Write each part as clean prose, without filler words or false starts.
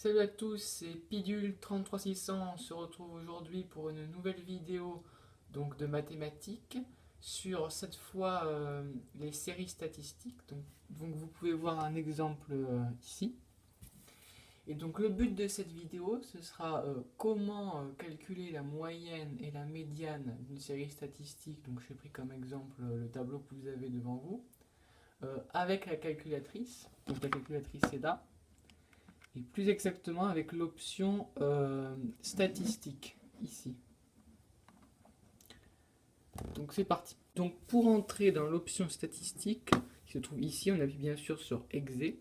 Salut à tous, c'est Pidule 33600. On se retrouve aujourd'hui pour une nouvelle vidéo de mathématiques sur cette fois les séries statistiques. Donc vous pouvez voir un exemple ici. Et donc le but de cette vidéo, ce sera comment calculer la moyenne et la médiane d'une série statistique. Donc j'ai pris comme exemple le tableau que vous avez devant vous avec la calculatrice. Donc la calculatrice c'est là. Et plus exactement avec l'option statistique, ici. Donc c'est parti. Donc pour entrer dans l'option statistique, qui se trouve ici, on appuie bien sûr sur Exe.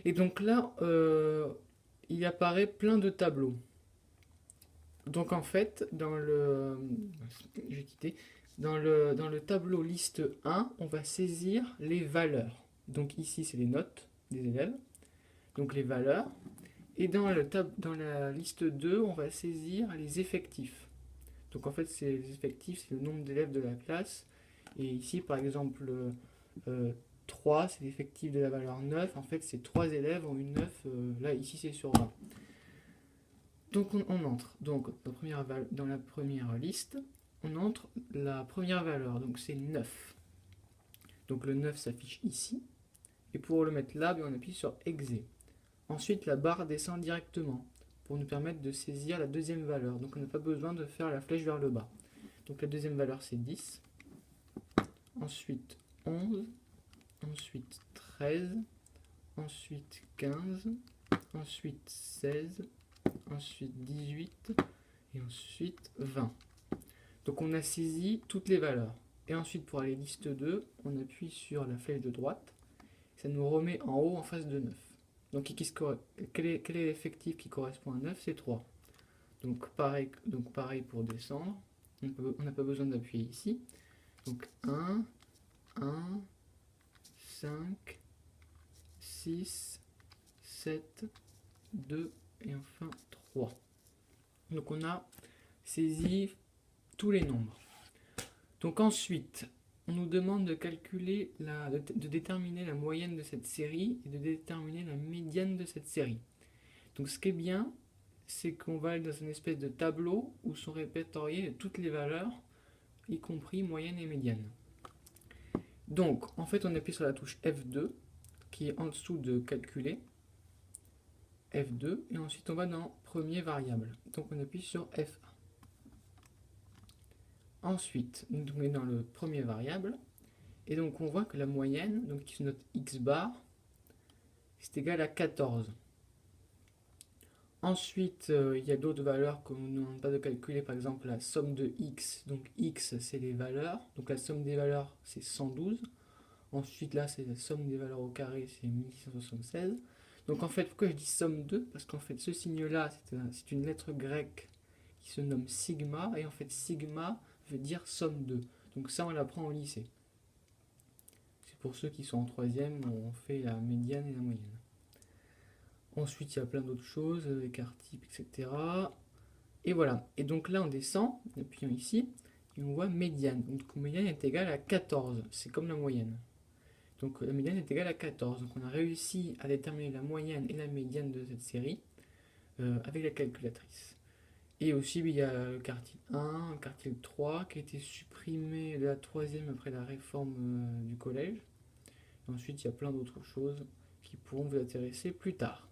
Et donc là, il apparaît plein de tableaux. Donc en fait, je vais quitter. Dans le tableau liste 1, on va saisir les valeurs. Donc ici, c'est les notes des élèves. Donc les valeurs. Et dans la liste 2, on va saisir les effectifs. Donc en fait, les effectifs, c'est le nombre d'élèves de la classe. Et ici, par exemple, 3, c'est l'effectif de la valeur 9. En fait, c'est 3 élèves ont une 9. Là, ici, c'est sur 20. Donc on entre. Donc dans la première liste, on entre la première valeur. Donc c'est 9. Donc le 9 s'affiche ici. Et pour le mettre là, on appuie sur Exe. Ensuite, la barre descend directement pour nous permettre de saisir la deuxième valeur. Donc on n'a pas besoin de faire la flèche vers le bas. Donc la deuxième valeur c'est 10. Ensuite 11. Ensuite 13. Ensuite 15. Ensuite 16. Ensuite 18. Et ensuite 20. Donc on a saisi toutes les valeurs. Et ensuite pour aller liste 2, on appuie sur la flèche de droite. Ça nous remet en haut en face de 9. Donc quel est l'effectif qui correspond à 9? C'est 3. Donc pareil pour descendre. On n'a pas besoin d'appuyer ici. Donc 1, 1, 5, 6, 7, 2 et enfin 3. Donc on a saisi tous les nombres. Donc ensuite, on nous demande de calculer, de déterminer la moyenne de cette série et de déterminer la médiane de cette série. Donc ce qui est bien, c'est qu'on va aller dans une espèce de tableau où sont répertoriées toutes les valeurs, y compris moyenne et médiane. Donc en fait on appuie sur la touche F2, qui est en dessous de calculer, F2, et ensuite on va dans premier variable. Donc on appuie sur F1. Ensuite, on est dans le premier variable, et donc on voit que la moyenne, donc qui se note x bar, c'est égal à 14. Ensuite, il y a d'autres valeurs qu'on ne demande pas de calculer, par exemple la somme de x. Donc x, c'est les valeurs. Donc la somme des valeurs, c'est 112. Ensuite, là, c'est la somme des valeurs au carré, c'est 1676. Donc en fait, pourquoi je dis somme 2? Parce qu'en fait, ce signe-là, c'est une lettre grecque qui se nomme sigma. Et en fait, sigma veut dire somme 2. Donc ça, on l'apprend au lycée. C'est pour ceux qui sont en troisième, on fait la médiane et la moyenne. Ensuite, il y a plein d'autres choses, écart type, etc. Et voilà. Et donc là, on descend, en appuyant ici, et on voit médiane. Donc médiane est égale à 14. C'est comme la moyenne. Donc la médiane est égale à 14. Donc on a réussi à déterminer la moyenne et la médiane de cette série avec la calculatrice. Et aussi, il y a le quartile 1, le quartile 3 qui a été supprimé de la troisième après la réforme du collège. Et ensuite, il y a plein d'autres choses qui pourront vous intéresser plus tard.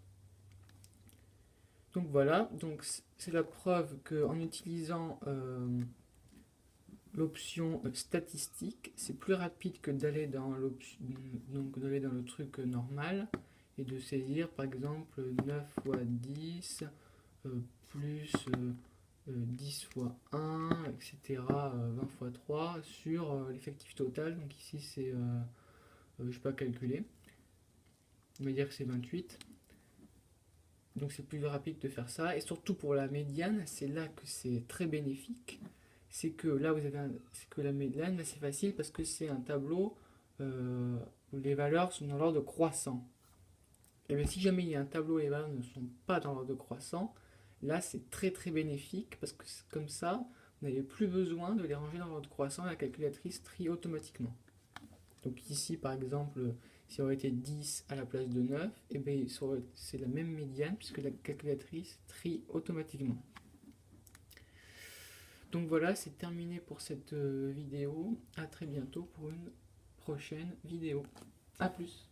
Donc voilà, donc c'est la preuve qu'en utilisant l'option statistique, c'est plus rapide que d'aller dans le truc normal et de saisir par exemple 9 fois 10 plus 10 fois 1, etc. 20 fois 3 sur l'effectif total. Donc ici c'est, je ne sais pas calculer, on va dire que c'est 28. Donc c'est plus rapide de faire ça. Et surtout pour la médiane, c'est là que c'est très bénéfique. C'est que là, c'est que la médiane, c'est facile parce que c'est un tableau où les valeurs sont dans l'ordre croissant. Et bien si jamais il y a un tableau où les valeurs ne sont pas dans l'ordre croissant, là c'est très très bénéfique parce que comme ça, vous n'avez plus besoin de les ranger dans l'ordre croissant et la calculatrice trie automatiquement. Donc ici par exemple, Si aurait été 10 à la place de 9, et bien c'est la même médiane puisque la calculatrice trie automatiquement. Donc voilà, c'est terminé pour cette vidéo. À très bientôt pour une prochaine vidéo. A plus.